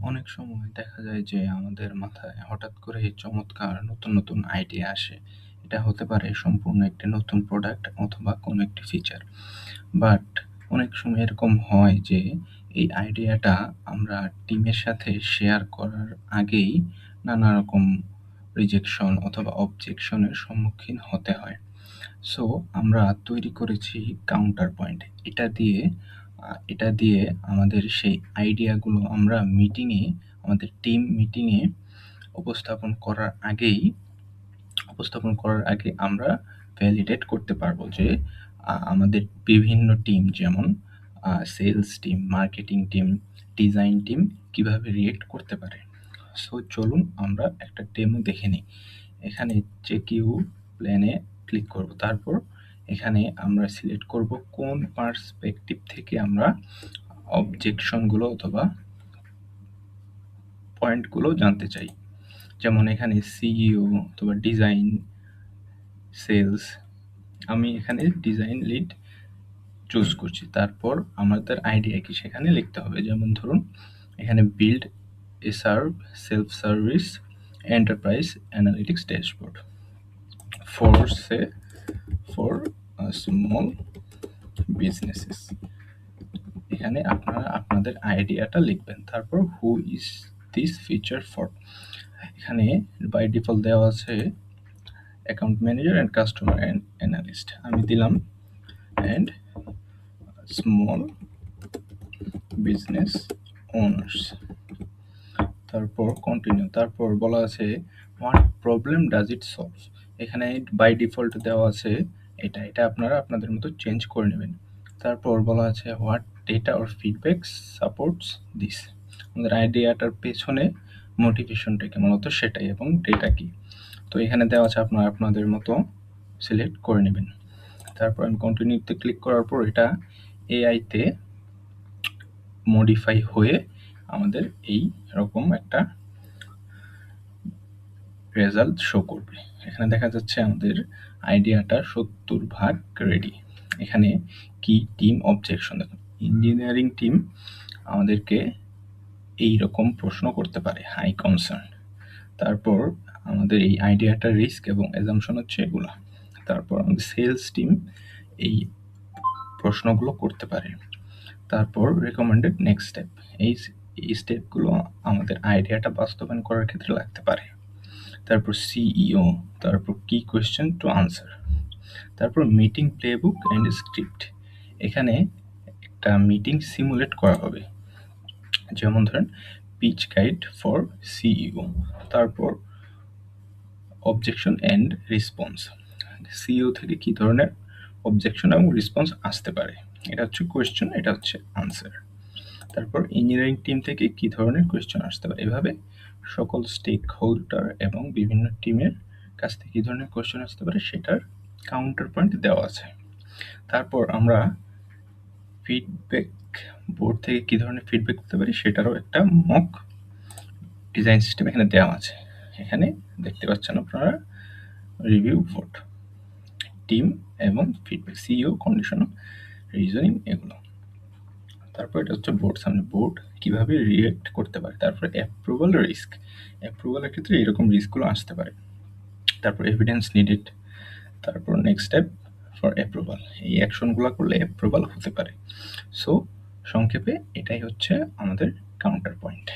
অনেক সময় দেখা যায় যে আমাদের মাথায় হঠাৎ করে চমৎকার নতুন, নতুন আইডিয়া আসে। এটা হতে পারে সম্পূর্ণ একটি নতুন প্রোডাক্ট অথবা কোনো একটি ফিচার। বাট অনেক সময় এরকম হয় যে এই আইডিয়াটা আমরা টিমের সাথে শেয়ার করার আগেই নানা রকম রিজেকশন অথবা অবজেকশনের সম্মুখীন হতে হয়। সো আমরা তৈরি করেছি কাউন্টার পয়েন্ট। এটা দিয়ে আমাদের সেই আইডিয়াগুলো আমরা আমাদের টিম মিটিংয়ে উপস্থাপন করার আগেই আমরা ভ্যালিডেট করতে পারবো যে আমাদের বিভিন্ন টিম যেমন sales team, marketing team, design team কিভাবে রিঅ্যাক্ট করতে পারে। সো চলুন আমরা একটা ডেমো দেখে নিই। এখানে চেকিউ প্ল্যানে ক্লিক করব। তারপর এখানে আমরা সিলেক্ট করব কোন পার্সপেক্টিভ থেকে আমরা অবজেকশনগুলো অথবা পয়েন্টগুলো জানতে চাই। যেমন এখানে সিইও অথবা ডিজাইন, সেলস। আমি এখানে ডিজাইন লিড চুজ করছি। তারপর আমাদের আইডিয়া কি সেখানে লিখতে হবে। যেমন ধরুন এখানে build a self service enterprise analytics dashboard for small businesses. এখানে আপনারা আপনাদের আইডিয়াটা লিখবেন। তারপর who is this feature for. এখানে বাই ডিফল্ট দেওয়া আছে account manager and customer analyst. আমি দিলাম অ্যান্ড স্মল বিজনেস ওনার্স। তারপর কন্টিনিউ। তারপর বলা আছে what problem does it solve. এখানে বাই ডিফল্ট দেওয়া আছে এটা আপনারা আপনাদের মতো চেঞ্জ করে নেবেন। তারপর বলা আছে what data or feedback supports this. আমাদের আইডিয়াটার পেছনে মোটিভেশনটা কি মূলত সেটাই, এবং ডেটা কি। তো এখানে দেওয়া আছে আপনারা আপনাদের মতো সিলেক্ট করে নেবেন। তারপর আমি কন্টিনিউতে ক্লিক করার পর এটা এআইতে মডিফাই হয়ে আমাদের এই রকম একটা রেজাল্ট শো করবে। এখানে দেখা যাচ্ছে আমাদের আইডিয়াটা 70% রেডি। এখানে কি টিম অবজেকশন, দেখুন ইঞ্জিনিয়ারিং টিম আমাদেরকে এই রকম প্রশ্ন করতে পারে, হাই কনসার্ন। তারপর আমাদের এই আইডিয়াটার রিস্ক এবং অ্যাজাম্পশন হচ্ছে এগুলো। তারপর আমাদের সেলস টিম এই প্রশ্নগুলো করতে পারে। তারপর রেকমেন্ডেড নেক্সট স্টেপ, এই স্টেপগুলো আমাদের আইডিয়াটা বাস্তবায়ন করার ক্ষেত্রে লাগতে পারে। তারপর সিইও, তারপর কি কোয়েশ্চেন টু আনসার। তারপর মিটিং প্লেবুক অ্যান্ড স্ক্রিপ্ট। এখানে একটা মিটিং সিমুলেট করা হবে। যেমন ধরেন পিচ গাইড ফর সিইও। তারপর অবজেকশন অ্যান্ড রেসপন্স। সিইও থেকে কি ধরনের অবজেকশন এবং রেসপন্স আসতে পারে, এটা হচ্ছে কোয়েশ্চেন, এটা হচ্ছে আনসার। তারপর ইঞ্জিনিয়ারিং টিম থেকে কি ধরনের কোয়েশ্চেন আসতে পারে। এভাবে সকল স্টেক হোল্ডার এবং বিভিন্ন টিমের কাছ থেকে কি ধরনের কোয়েশ্চেন আসতে পারে সেটার কাউন্টার পয়েন্ট দেওয়া আছে। তারপর আমরা ফিডব্যাক বোর্ড থেকে কি ধরনের ফিডব্যাক দিতে পারি সেটারও একটা মক ডিজাইন সিস্টেম এখানে দেওয়া আছে। এখানে দেখতে পাচ্ছেন আপনারা রিভিউ ভোট, টিম এবং ফিডব্যাক, সিইও, কন্ডিশন, রিজনিং, এগুলো। তারপর এটা হচ্ছে বোর্ড, সামনে বোর্ড কিভাবে রিয়েক্ট করতে পারে। তারপরে অ্যাপ্রুভাল রিস্ক, অ্যাপ্রুভালের ক্ষেত্রে এরকম রিস্কগুলো আসতে পারে। তারপর এভিডেন্স নিডেড। তারপর নেক্সট স্টেপ ফর অ্যাপ্রুভাল, এই অ্যাকশনগুলো করলে অ্যাপ্রুভাল হতে পারে। সো সংক্ষেপে এটাই হচ্ছে আমাদের কাউন্টার পয়েন্ট।